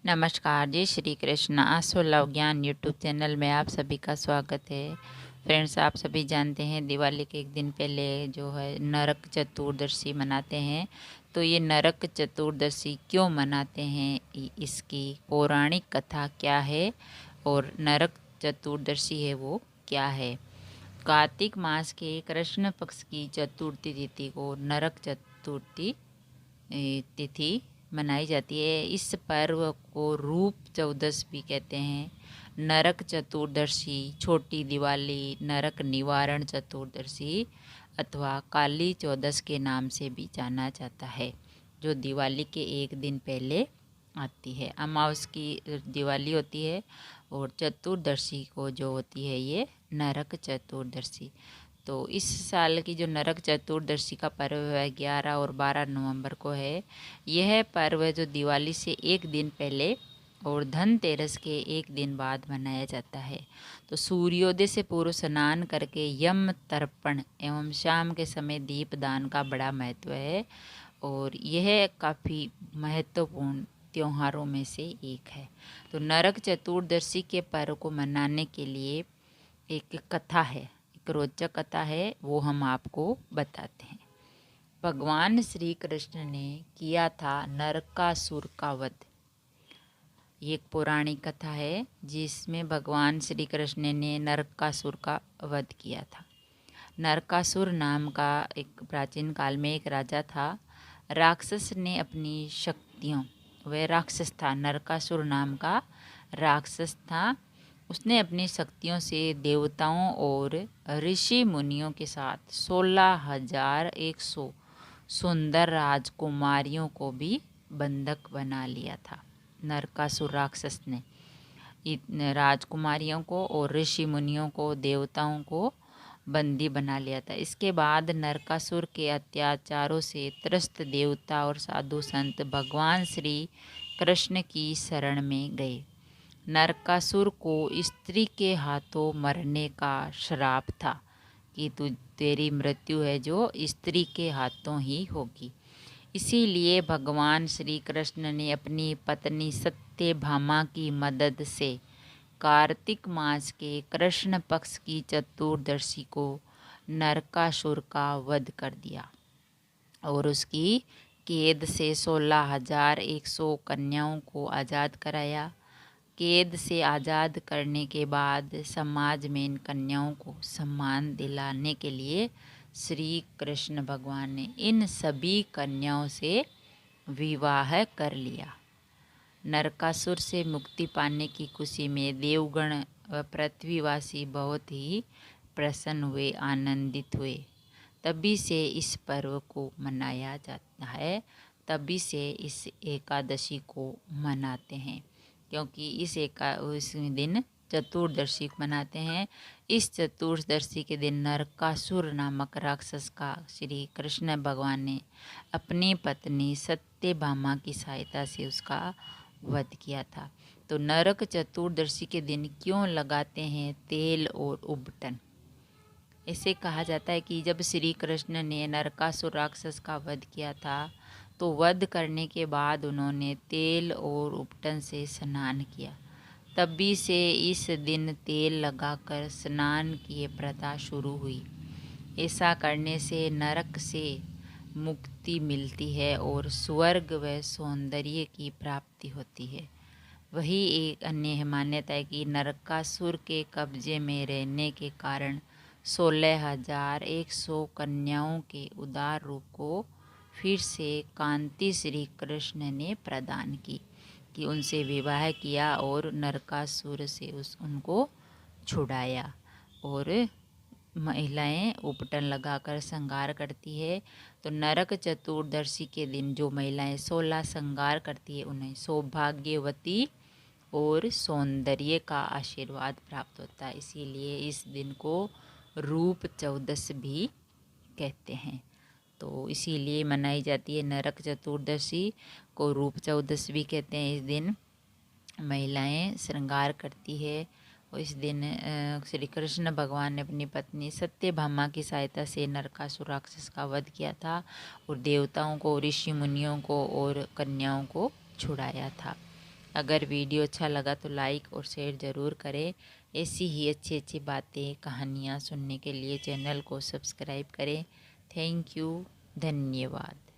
नमस्कार जी, श्री कृष्ण आसो लव ज्ञान यूट्यूब चैनल में आप सभी का स्वागत है। फ्रेंड्स, आप सभी जानते हैं दिवाली के एक दिन पहले जो है नरक चतुर्दशी मनाते हैं। तो ये नरक चतुर्दशी क्यों मनाते हैं, इसकी पौराणिक कथा क्या है और नरक चतुर्दशी है वो क्या है। कार्तिक मास के कृष्ण पक्ष की चतुर्थी तिथि को नरक चतुर्थी तिथि मनाई जाती है। इस पर्व को रूप चौदस भी कहते हैं। नरक चतुर्दशी, छोटी दिवाली, नरक निवारण चतुर्दशी अथवा काली चौदस के नाम से भी जाना जाता है, जो दिवाली के एक दिन पहले आती है। अमावस की दिवाली होती है और चतुर्दशी को जो होती है ये नरक चतुर्दशी। तो इस साल की जो नरक चतुर्दशी का पर्व है 11 और 12 नवंबर को है। यह पर्व जो दिवाली से एक दिन पहले और धनतेरस के एक दिन बाद मनाया जाता है। तो सूर्योदय से पूर्व स्नान करके यम तर्पण एवं शाम के समय दीपदान का बड़ा महत्व है और यह काफ़ी महत्वपूर्ण त्योहारों में से एक है। तो नरक चतुर्दशी के पर्व को मनाने के लिए एक कथा है, एक रोचक कथा है, वो हम आपको बताते हैं। भगवान श्री कृष्ण ने किया था नरकासुर का वध। ये एक पौराणिक कथा है जिसमें भगवान श्री कृष्ण ने नरकासुर का वध किया था। नरकासुर नाम का एक प्राचीन काल में एक राजा था। राक्षस ने अपनी शक्तियों, वह राक्षस था, नरकासुर नाम का राक्षस था। उसने अपनी शक्तियों से देवताओं और ऋषि मुनियों के साथ 16,100 सुंदर राजकुमारियों को भी बंधक बना लिया था। नरकासुर राक्षस ने राजकुमारियों को और ऋषि मुनियों को, देवताओं को बंदी बना लिया था। इसके बाद नरकासुर के अत्याचारों से त्रस्त देवता और साधु संत भगवान श्री कृष्ण की शरण में गए। नरकासुर को स्त्री के हाथों मरने का श्राप था कि तेरी मृत्यु है जो स्त्री के हाथों ही होगी। इसीलिए भगवान श्री कृष्ण ने अपनी पत्नी सत्यभामा की मदद से कार्तिक मास के कृष्ण पक्ष की चतुर्दशी को नरकासुर का वध कर दिया और उसकी कैद से 16,100 कन्याओं को आज़ाद कराया। कैद से आज़ाद करने के बाद समाज में इन कन्याओं को सम्मान दिलाने के लिए श्री कृष्ण भगवान ने इन सभी कन्याओं से विवाह कर लिया। नरकासुर से मुक्ति पाने की खुशी में देवगण व पृथ्वीवासी बहुत ही प्रसन्न हुए, आनंदित हुए। तभी से इस पर्व को मनाया जाता है, तभी से इस एकादशी को मनाते हैं, क्योंकि उस दिन चतुर्दशी मनाते हैं। इस चतुर्दशी के दिन नरकासुर नामक राक्षस का श्री कृष्ण भगवान ने अपनी पत्नी सत्यभामा की सहायता से उसका वध किया था। तो नरक चतुर्दशी के दिन क्यों लगाते हैं तेल और उबटन? ऐसे कहा जाता है कि जब श्री कृष्ण ने नरकासुर राक्षस का वध किया था तो वध करने के बाद उन्होंने तेल और उपटन से स्नान किया। तभी से इस दिन तेल लगाकर स्नान की प्रथा शुरू हुई। ऐसा करने से नरक से मुक्ति मिलती है और स्वर्ग व सौंदर्य की प्राप्ति होती है। वही एक अन्य मान्यता है कि नरकासुर के कब्जे में रहने के कारण 16,100 कन्याओं के उदार रूप को फिर से कांति श्री कृष्ण ने प्रदान की, कि उनसे विवाह किया और नरकासुर से उनको छुड़ाया। और महिलाएं उपटन लगाकर श्रृंगार करती है। तो नरक चतुर्दशी के दिन जो महिलाएं 16 श्रृंगार करती है उन्हें सौभाग्यवती और सौंदर्य का आशीर्वाद प्राप्त होता है। इसीलिए इस दिन को रूप चौदस भी कहते हैं। तो इसीलिए मनाई जाती है नरक चतुर्दशी को, रूप चौदस भी कहते हैं। इस दिन महिलाएं श्रृंगार करती है और इस दिन श्री कृष्ण भगवान ने अपनी पत्नी सत्यभामा की सहायता से नरकासुर राक्षस का वध किया था और देवताओं को, ऋषि मुनियों को और कन्याओं को छुड़ाया था। अगर वीडियो अच्छा लगा तो लाइक और शेयर ज़रूर करें। ऐसी ही अच्छी अच्छी बातें कहानियाँ सुनने के लिए चैनल को सब्सक्राइब करें। थैंक यू, धन्यवाद।